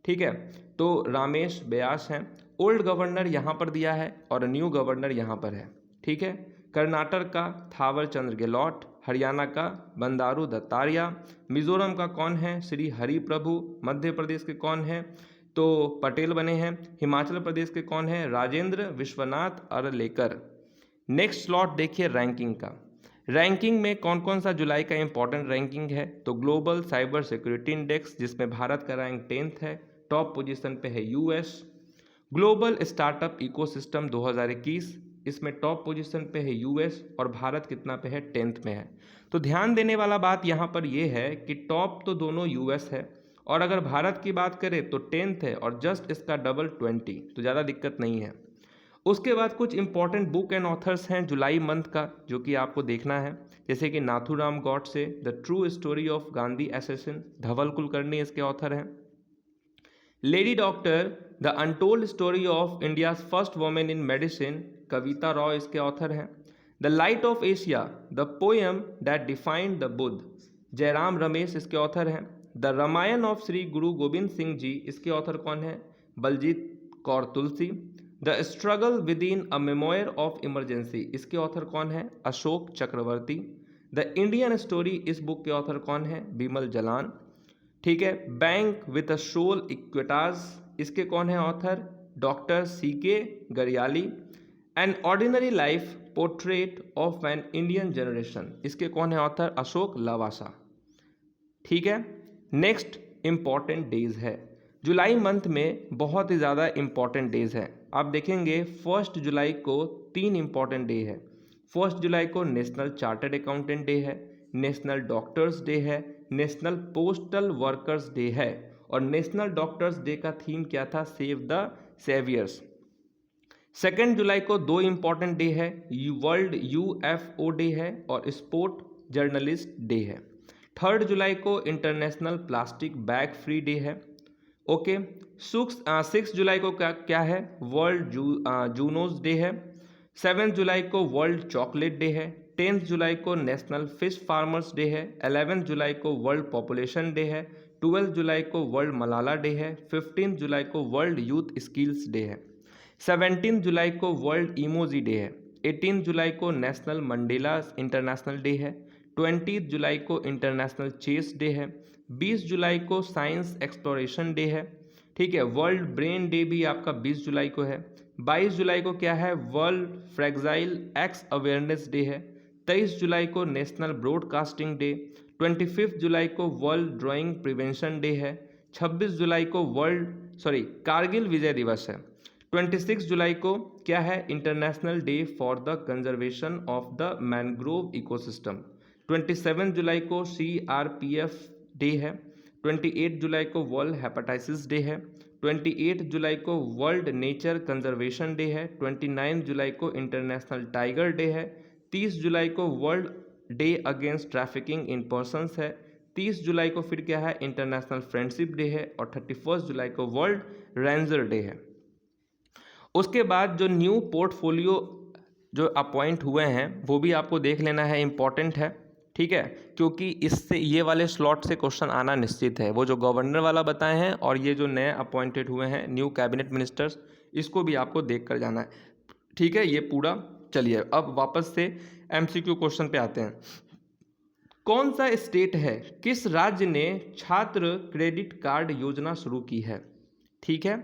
Speaker 1: ठीक है, तो रामेश व्यास हैं। ओल्ड गवर्नर यहाँ पर दिया है और न्यू गवर्नर यहाँ पर है। ठीक है। कर्नाटक का थावर चंद्र गेहलोत। हरियाणा का बंडारू दत्तात्रेय। मिजोरम का कौन है? श्री हरि प्रभु। मध्य प्रदेश के कौन है? तो पटेल बने हैं। हिमाचल प्रदेश के कौन है? राजेंद्र विश्वनाथ अरलेकर। नेक्स्ट स्लॉट देखिए रैंकिंग का। रैंकिंग में कौन कौन सा जुलाई का इंपॉर्टेंट रैंकिंग है? तो ग्लोबल साइबर सिक्योरिटी इंडेक्स जिसमें भारत का रैंक 10th है, टॉप पोजीशन पे है यूएस। ग्लोबल स्टार्टअप इकोसिस्टम 2021 इसमें टॉप पोजीशन पे है यूएस और भारत कितना पे है? 10th में है। तो ध्यान देने वाला बात यहाँ पर यह है कि टॉप तो दोनों यूएस है और अगर भारत की बात करें तो 10th है और जस्ट इसका डबल 20, तो ज़्यादा दिक्कत नहीं है। उसके बाद कुछ इंपॉर्टेंट बुक एंड ऑथर्स हैं जुलाई मंथ का जो कि आपको देखना है, जैसे कि Nathuram Godse the true story of Gandhi assassin, Dhaval Kulkarni इसके ऑथर हैं। Lady doctor the untold story of India's first women in medicine, Kavita Roy इसके ऑथर हैं। The light of Asia the poem that defined the Buddha, Jairam Ramesh इसके ऑथर हैं। द रामायण ऑफ श्री गुरु गोविंद सिंह जी इसके ऑथर कौन है? Baljit Kaur Tulsi. The struggle within a memoir of emergency इसके author कौन है? Ashok Chakravarti. The Indian story इस बुक के ऑथर कौन है? बिमल जलान। ठीक है। Bank with a soul Equitas इसके कौन है author? Doctor CK Garyali. An ordinary life portrait of an Indian generation इसके कौन है ऑथर? अशोक लवासा। ठीक है। नेक्स्ट इंपॉर्टेंट डेज है जुलाई मंथ में, बहुत ही ज़्यादा इंपॉर्टेंट डेज हैं। आप देखेंगे 1 जुलाई को 3 इंपॉर्टेंट डे है। 1 जुलाई को नेशनल चार्टर्ड अकाउंटेंट डे है, नेशनल डॉक्टर्स डे है, नेशनल पोस्टल वर्कर्स डे है। और नेशनल डॉक्टर्स डे का थीम क्या था? Save the saviours. 2 जुलाई को 2 इंपॉर्टेंट डे है, वर्ल्ड UFO डे है और स्पोर्ट जर्नलिस्ट डे है। 3 जुलाई को international plastic bag free day है। ओके। 6 जुलाई को क्या है? वर्ल्ड जूनोज डे है। 7 जुलाई को वर्ल्ड चॉकलेट डे है। 10 जुलाई को नेशनल फिश फार्मर्स डे है। 11 जुलाई को वर्ल्ड पॉपुलेशन डे है। 12 जुलाई को वर्ल्ड मलाला डे है। 15 जुलाई को वर्ल्ड यूथ स्किल्स डे है। 17 जुलाई को वर्ल्ड इमोजी डे है। 18 जुलाई को नेशनल मंडेला इंटरनेशनल डे है। 20 जुलाई को इंटरनेशनल चेस डे है। 20 जुलाई को साइंस एक्सप्लोरेशन डे है। ठीक है। वर्ल्ड ब्रेन डे भी आपका 20 जुलाई को है। 22 जुलाई को क्या है? World fragile x awareness day है। 23 जुलाई को नेशनल ब्रॉडकास्टिंग डे। 25 जुलाई को वर्ल्ड ड्राइंग प्रिवेंशन डे है। 26 जुलाई को कारगिल विजय दिवस है। 26 जुलाई को क्या है? International day for the conservation of the mangrove ecosystem. 27 जुलाई को CRPF डे है। 28 जुलाई को वर्ल्ड हेपेटाइटिस डे है। 28 जुलाई को वर्ल्ड नेचर कंजर्वेशन डे है। 29 जुलाई को इंटरनेशनल टाइगर डे है। 30 जुलाई को world day against trafficking in persons है। 30 जुलाई को फिर क्या है? इंटरनेशनल फ्रेंडशिप डे है। और 31 जुलाई को वर्ल्ड रेंजर डे है। उसके बाद जो न्यू पोर्टफोलियो जो अपॉइंट हुए हैं वो भी आपको देख लेना है, इम्पॉर्टेंट है। ठीक है, क्योंकि इससे ये वाले स्लॉट से क्वेश्चन आना निश्चित है। वो जो गवर्नर वाला बताए हैं और ये जो नए अपॉइंटेड हुए हैं न्यू कैबिनेट मिनिस्टर्स, इसको भी आपको देख कर जाना है। ठीक है, ये पूरा चलिए अब वापस से एमसीक्यू क्वेश्चन पे आते हैं। कौन सा स्टेट है, किस राज्य ने छात्र क्रेडिट कार्ड योजना शुरू की है? ठीक है,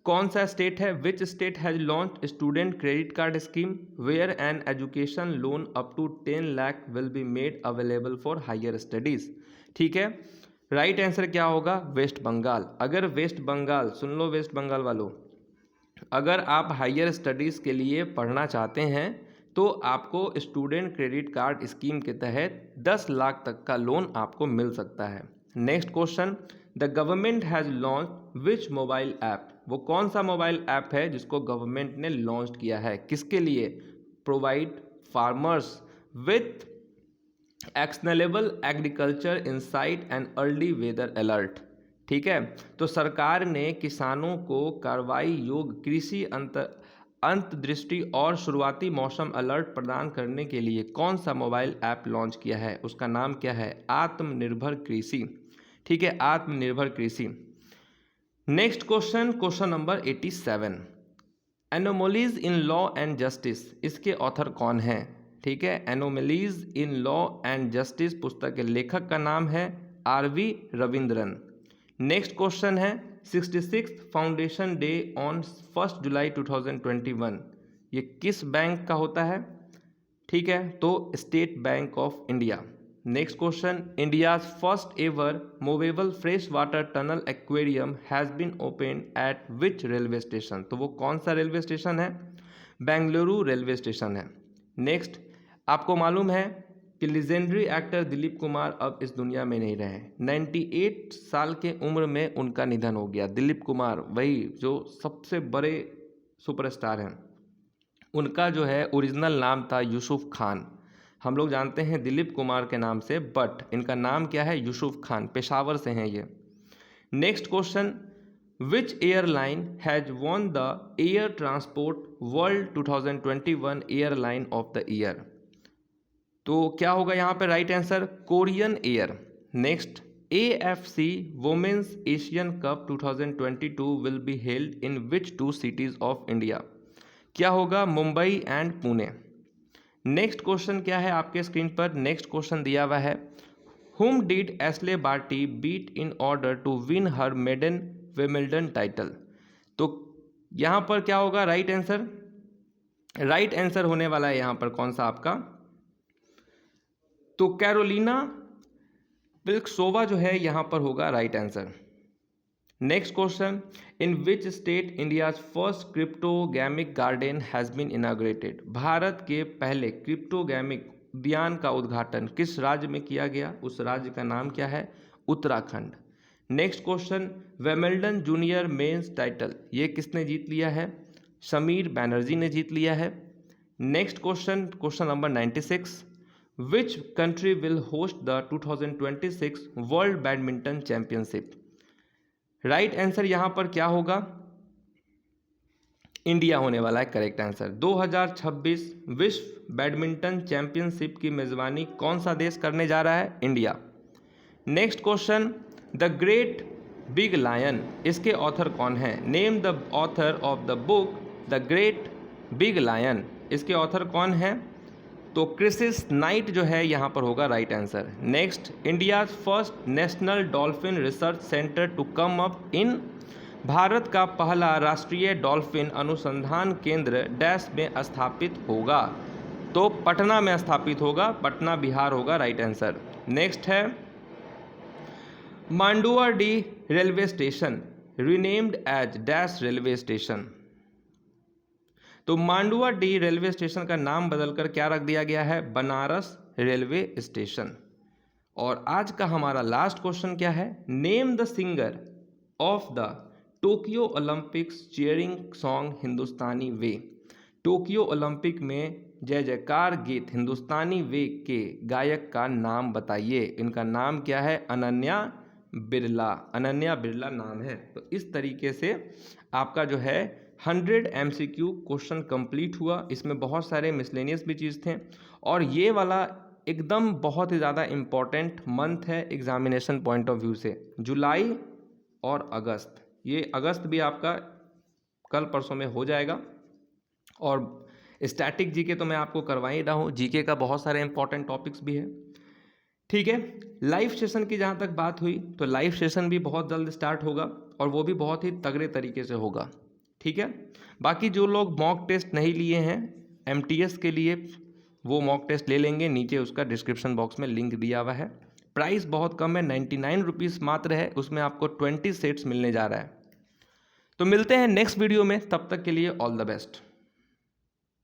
Speaker 1: कौन सा स्टेट है? Which state has launch student credit card scheme where an education loan up to 10 lakh will be made available for higher studies. ठीक है, राइट आंसर क्या होगा? वेस्ट बंगाल। अगर वेस्ट बंगाल, सुन लो वेस्ट बंगाल वालों, अगर आप हायर स्टडीज़ के लिए पढ़ना चाहते हैं तो आपको स्टूडेंट क्रेडिट कार्ड स्कीम के तहत 10 लाख तक का लोन आपको मिल सकता है। Next question, the government has launch which mobile app? वो कौन सा मोबाइल ऐप है जिसको गवर्नमेंट ने लॉन्च किया है? किसके लिए? Provide farmers with actionable agriculture insight and early weather alert. ठीक है, तो सरकार ने किसानों को कार्रवाई योग्य कृषि अंतर्दृष्टि और शुरुआती मौसम अलर्ट प्रदान करने के लिए कौन सा मोबाइल ऐप लॉन्च किया है? उसका नाम क्या है? आत्मनिर्भर कृषि। ठीक है, आत्मनिर्भर कृषि। Next question, question number 87, anomalies in law and justice, इसके ऑथर कौन है? ठीक है, anomalies in law and justice पुस्तक के लेखक का नाम है आर.वी. रविंद्रन। नेक्स्ट क्वेश्चन है 66 फाउंडेशन डे ऑन 1 जुलाई 2021, ये किस बैंक का होता है? ठीक है, तो State Bank of India. Next question, India's first ever movable fresh water tunnel aquarium has been open at which railway station? तो वो कौन सा रेलवे स्टेशन है? बेंगलुरु रेलवे स्टेशन है। नेक्स्ट, आपको मालूम है कि लीजेंडरी एक्टर दिलीप कुमार अब इस दुनिया में नहीं रहे। 98 साल के उम्र में उनका निधन हो गया। दिलीप कुमार, वही जो सबसे बड़े सुपरस्टार हैं, उनका जो है ओरिजिनल नाम था यूसुफ खान। हम लोग जानते हैं दिलीप कुमार के नाम से, बट इनका नाम क्या है? यूसुफ खान, पेशावर से हैं ये। Next question, which airline has won the Air Transport World 2021 airline of the year? तो क्या होगा यहाँ पे right answer? Korean Air. Next, AFC women's Asian Cup 2022 will be held in which 2 cities of India? क्या होगा? Mumbai and Pune. Next question क्या है आपके स्क्रीन पर? नेक्स्ट क्वेश्चन दिया हुआ है, whom did Ashleigh Barty beat in order to win her maiden Wimbledon title? तो यहाँ पर क्या होगा राइट आंसर? राइट आंसर होने वाला है यहाँ पर कौन सा आपका? तो कैरोलिना प्लिस्कोवा जो है यहाँ पर होगा right answer. Next question, in which state India's first cryptogamic garden has been inaugurated? Bharat के पहले क्रिप्टोगैमिक उद्यान का उद्घाटन किस राज्य में किया गया? उस राज्य का नाम क्या है? Uttarakhand. Next question, Wimbledon junior mains title ये किसने जीत लिया है? समीर बैनर्जी ने जीत लिया है। Next question, question number 96, which country will host the 2026 world badminton championship? Right answer यहाँ पर क्या होगा? इंडिया होने वाला है करेक्ट आंसर। 2026 विश्व बैडमिंटन चैंपियनशिप की मेजबानी कौन सा देश करने जा रहा है? India. Next question, the great big lion, इसके ऑथर कौन है? Name the author of the book the great big lion, इसके ऑथर कौन है? तो क्रिसिस नाइट जो है यहाँ पर होगा right answer. Next, India's first national dolphin research centre to come up in, Bharat का पहला राष्ट्रीय डॉल्फिन अनुसंधान केंद्र डैश में स्थापित होगा? तो पटना में स्थापित होगा, पटना बिहार होगा राइट आंसर। नेक्स्ट है, Manduadih railway station renamed as dash railway station? तो मांडुआडीह रेलवे स्टेशन का नाम बदलकर क्या रख दिया गया है? Banaras railway station. और आज का हमारा लास्ट क्वेश्चन क्या है? Name the singer of the Tokyo Olympics cheering song Hindustani way. Tokyo Olympic में जय जयकार गीत हिंदुस्तानी वे के गायक का नाम बताइए। इनका नाम क्या है? अनन्या बिरला। अनन्या बिरला नाम है। तो इस तरीके से आपका जो है 100 MCQ क्वेश्चन कंप्लीट हुआ। इसमें बहुत सारे मिसलेनियस भी चीज़ थे, और ये वाला एकदम बहुत ही ज़्यादा इम्पॉर्टेंट मंथ है एग्जामिनेशन पॉइंट ऑफ व्यू से। जुलाई और अगस्त, ये अगस्त भी आपका कल परसों में हो जाएगा, और स्टैटिक जीके तो मैं आपको करवा ही रहा हूँ, जीके का बहुत सारे इंपॉर्टेंट टॉपिक्स भी है। ठीक है, लाइव सेशन की जहाँ तक बात हुई तो लाइव सेशन भी बहुत जल्द स्टार्ट होगा और वो भी बहुत ही तगड़े तरीके से होगा। ठीक है, बाकी जो लोग मॉक टेस्ट नहीं लिए हैं एमटीएस के लिए वो मॉक टेस्ट ले लेंगे, नीचे उसका डिस्क्रिप्शन बॉक्स में लिंक दिया हुआ है। प्राइस बहुत कम है, 99 रुपीज़ मात्र है, उसमें आपको 20 सेट्स मिलने जा रहा है। तो मिलते हैं नेक्स्ट वीडियो में, तब तक के लिए ऑल द बेस्ट।